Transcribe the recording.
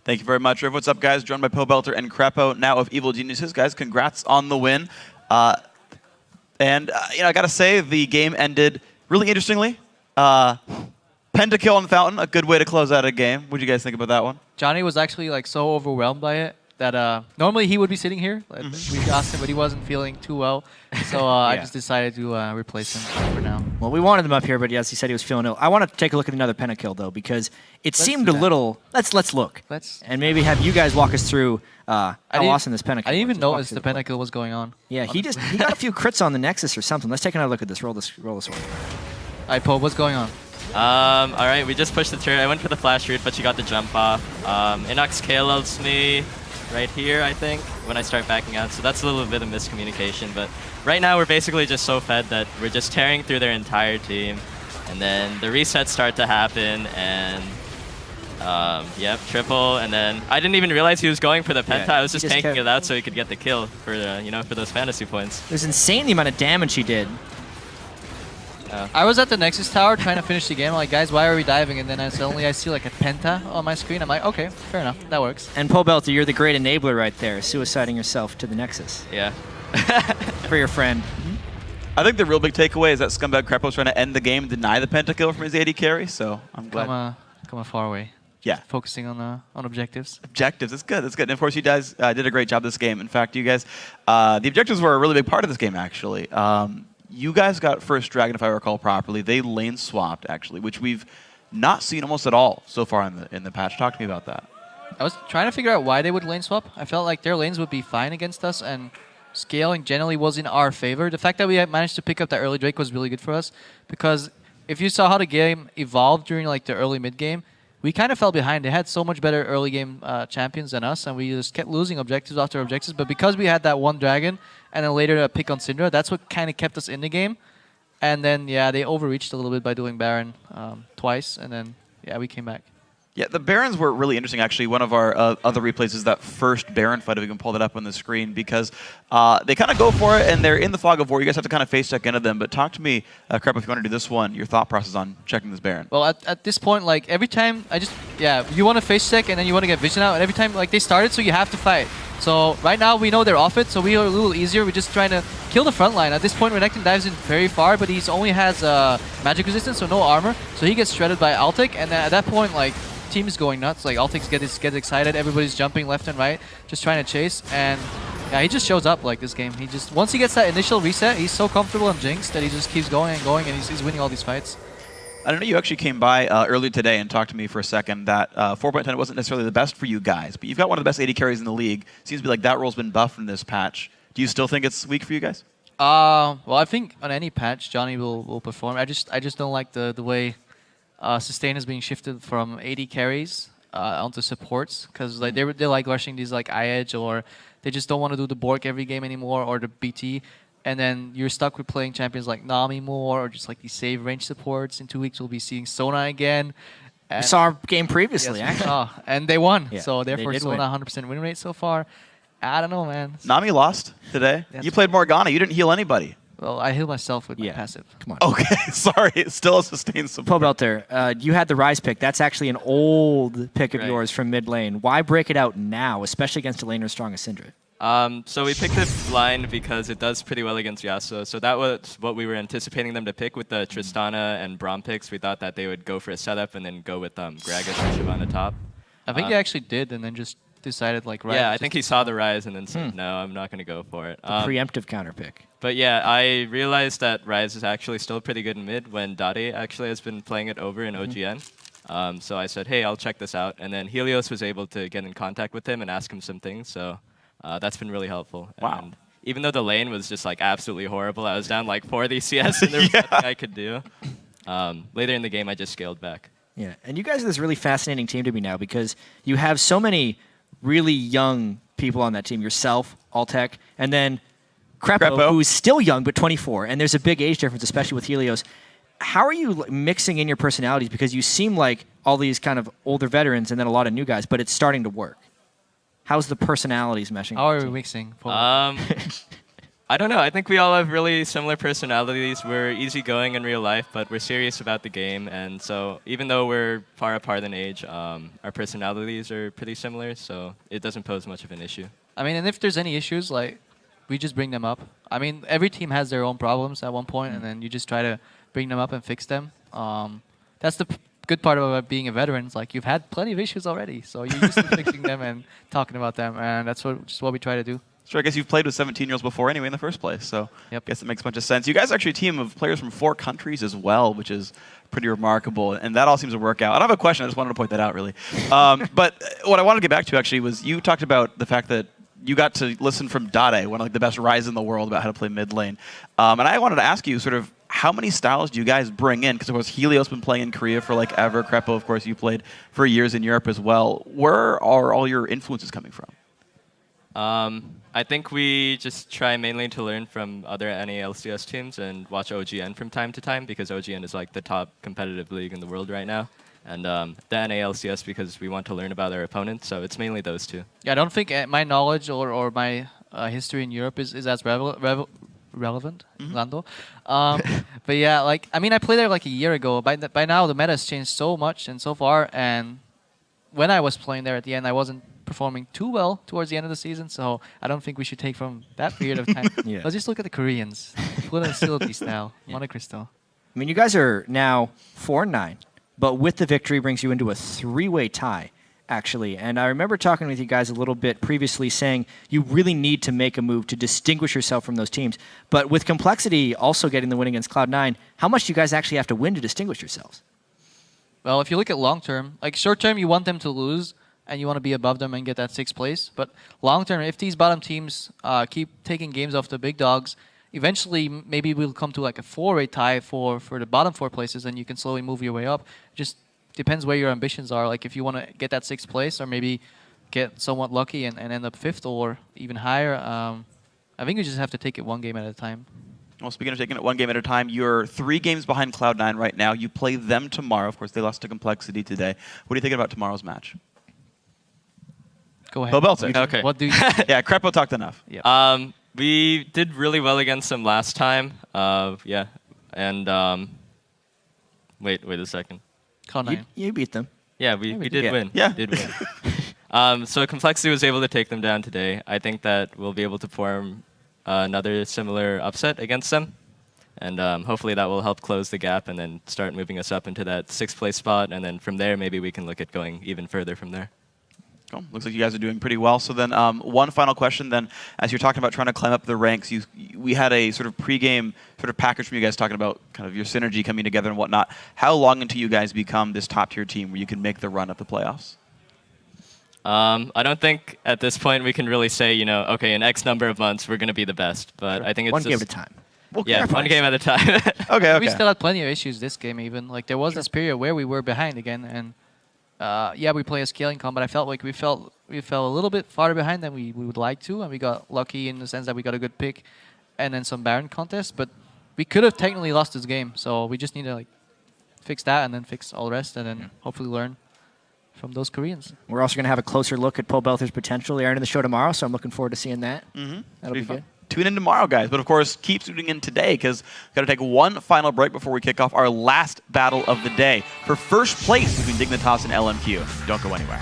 Thank you very much, Riv. What's up, guys? Joined by Pobelter and Crepo, now of Evil Geniuses. Guys, congrats on the win. I gotta say, the game ended really interestingly. Pentakill on the Fountain, a good way to close out a game. What do you guys think about that one? Johnny was actually like so overwhelmed by it that normally he would be sitting here. We asked him, but he wasn't feeling too well. So I just decided to replace him for now. Well, we wanted him up here, but yes, he said he was feeling ill. I want to take a look at another pentakill, though, because it seemed a little... Let's look. And maybe have you guys walk us through how awesome this pentakill was. I didn't even notice the pentakill was going on. Yeah, he got a few crits on the Nexus or something. Let's take another look at this. Roll this one. All right, Pope, what's going on? All right, we just pushed the turret. I went for the flash route, but she got the jump off. Inox KLLs me right here, I think, when I start backing out. So that's a little bit of miscommunication. But right now, we're basically just so fed that we're just tearing through their entire team. And then the resets start to happen, and yep, triple. And then I didn't even realize he was going for the penta. I was just tanking it out so he could get the kill for for those fantasy points. It was insane the amount of damage he did. I was at the Nexus tower trying to finish the game. I'm like, guys, why are we diving? And then suddenly I see like a penta on my screen. I'm like, okay, fair enough, that works. And Pobelter, you're the great enabler right there, suiciding yourself to the Nexus. Yeah. For your friend. I think the real big takeaway is that Scumbag Crepo's trying to end the game and deny the pentakill from his AD carry, so I'm glad. Come far away. Yeah. Focusing on objectives. Objectives, that's good, that's good. And of course, you guys did a great job this game. In fact, you guys, the objectives were a really big part of this game, actually. You guys got first Dragon, if I recall properly. They lane swapped, actually, which we've not seen almost at all so far in the patch. Talk to me about that. I was trying to figure out why they would lane swap. I felt like their lanes would be fine against us, and scaling generally was in our favor. The fact that we had managed to pick up that early Drake was really good for us, because if you saw how the game evolved during like the early mid game, we kind of fell behind. They had so much better early game champions than us, and we just kept losing objectives after objectives. But because we had that one Dragon, and then later a pick on Syndra, that's what kind of kept us in the game. And then, yeah, they overreached a little bit by doing Baron twice, and then, yeah, we came back. Yeah, the Barons were really interesting, actually. One of our other replays is that first Baron fight, if we can pull that up on the screen, because they kind of go for it, and they're in the fog of war. You guys have to kind of face check into them. But talk to me, Crepo, if you want to do this one, your thought process on checking this Baron. Well, at this point, like, every time you want to face check, and then you want to get vision out, and every time, like, they started, so you have to fight. So right now, we know they're off it, so we are a little easier. We're just trying to kill the front line. At this point, Renekton dives in very far, but he only has magic resistance, so no armor. So he gets shredded by Altic, and then at that point, like, team is going nuts. Like, Altix gets excited. Everybody's jumping left and right, just trying to chase. And yeah, he just shows up like this game. Once he gets that initial reset, he's so comfortable on Jinx that he just keeps going and going, and he's winning all these fights. I know you actually came by earlier today and talked to me for a second that 4.10 wasn't necessarily the best for you guys, but you've got one of the best AD carries in the league. Seems to be like that role's been buffed in this patch. Do you still think it's weak for you guys? Well, I think on any patch, Johnny will perform. I just don't like the way sustain is being shifted from AD carries onto supports, because like they like rushing these like eye-edge, or they just don't want to do the Bork every game anymore, or the BT, and then you're stuck with playing champions like Nami more, or just like these save range supports. In 2 weeks we'll be seeing Sona again. We saw our game previously, actually. And they won, yeah, so therefore Sona 100% win rate so far. I don't know, man. Nami lost today. You played Morgana. You didn't heal anybody. Well, I heal myself with my passive. Come on. Okay, sorry. It's still a sustained support. Pobelter, you had the Rise pick. That's actually an old pick of yours from mid lane. Why break it out now, especially against a laner as strong as Syndra? So we picked it blind because it does pretty well against Yasuo. So that was what we were anticipating them to pick with the Tristana and Braum picks. We thought that they would go for a setup and then go with Gragas and Shiva on the top. I think they actually did, and then just decided like Rise. Yeah, I think he saw the Rise and then said, no, I'm not going to go for it. The preemptive counter pick. But yeah, I realized that Rise is actually still pretty good in mid when Dottie actually has been playing it over in OGN. So I said, hey, I'll check this out. And then Helios was able to get in contact with him and ask him some things. So that's been really helpful. Wow. And even though the lane was just like absolutely horrible, I was down like 4 DCS and there was nothing I could do. Later in the game, I just scaled back. Yeah, and you guys are this really fascinating team to me now, because you have so many really young people on that team. Yourself, Altec, and then Crepo, who's still young but 24, and there's a big age difference, especially with Helios. How are you mixing in your personalities? Because you seem like all these kind of older veterans and then a lot of new guys, but it's starting to work. How's the personalities meshing? How are we mixing? I don't know. I think we all have really similar personalities. We're easygoing in real life, but we're serious about the game. And so even though we're far apart in age, our personalities are pretty similar, so it doesn't pose much of an issue. I mean, and if there's any issues, like, we just bring them up. I mean, every team has their own problems at one point, and then you just try to bring them up and fix them. That's the good part about being a veteran. It's like, you've had plenty of issues already, so you're used to fixing them and talking about them, and that's just what we try to do. Sure, I guess you've played with 17-year-olds before anyway in the first place, so Yep. I guess it makes a bunch of sense. You guys are actually a team of players from 4 countries as well, which is pretty remarkable, and that all seems to work out. I don't have a question, I just wanted to point that out, really. But what I wanted to get back to, actually, was you talked about the fact that you got to listen from Dade, one of the best Ryze in the world, about how to play mid lane. And I wanted to ask you, sort of, how many styles do you guys bring in? Because, of course, Helios been playing in Korea for like ever. Krepo, of course, you played for years in Europe as well. Where are all your influences coming from? I think we just try mainly to learn from other NA LCS teams and watch OGN from time to time, because OGN is like the top competitive league in the world right now. And the NA LCS because we want to learn about our opponents, so it's mainly those two. Yeah, I don't think my knowledge or my history in Europe is as relevant, Lando. But yeah, like, I mean, I played there like a year ago. By now, the meta has changed so much and so far, and when I was playing there at the end, I wasn't performing too well towards the end of the season, so I don't think we should take from that period of time. Yeah. Let's just look at the Koreans. Full facility style, Monocrystal. I mean, you guys are now 4-9, but with the victory brings you into a 3-way tie, actually. And I remember talking with you guys a little bit previously saying you really need to make a move to distinguish yourself from those teams. But with Complexity also getting the win against Cloud9, how much do you guys actually have to win to distinguish yourselves? Well, if you look at long term, like short term, you want them to lose and you want to be above them and get that 6th place. But long term, if these bottom teams keep taking games off the big dogs, eventually maybe we'll come to like a 4-way tie for the bottom 4 places, and you can slowly move your way up. Just depends where your ambitions are. Like if you want to get that 6th place, or maybe get somewhat lucky and end up 5th or even higher. I think you just have to take it one game at a time. Well, speaking of taking it one game at a time, you're 3 games behind Cloud9 right now. You play them tomorrow. Of course, they lost to Complexity today. What are you thinking about tomorrow's match? Go ahead. Pobelter. Okay. What do you Yeah, Krepo talked enough. Yep. We did really well against them last time. Yeah. And wait a second. Cloud9. You beat them. Yeah, we did Yeah. win. Yeah. We did win. So Complexity was able to take them down today. I think that we'll be able to form another similar upset against them. And hopefully that will help close the gap and then start moving us up into that 6th place spot. And then from there, maybe we can look at going even further from there. Cool. Looks like you guys are doing pretty well. So then one final question then, as you're talking about trying to climb up the ranks, we had a sort of pregame sort of package from you guys talking about kind of your synergy coming together and whatnot. How long until you guys become this top-tier team where you can make the run up the playoffs? I don't think at this point we can really say, okay, in X number of months we're going to be the best. But I think it's one just game at a time. Well, Yeah, one game at a time. Okay. We still had plenty of issues this game even. Like there was this period where we were behind again, and yeah, we play a scaling comp, but I felt like we fell a little bit farther behind than we would like to, and we got lucky in the sense that we got a good pick and then some Baron contests, but we could have technically lost this game, so we just need to like fix that and then fix all the rest and then hopefully learn from those Koreans. We're also going to have a closer look at Pobelter's potential later in the show tomorrow, so I'm looking forward to seeing that. That'll be good. Tune in tomorrow, guys. But of course, keep tuning in today because we've got to take one final break before we kick off our last battle of the day for first place between Dignitas and LMQ. Don't go anywhere.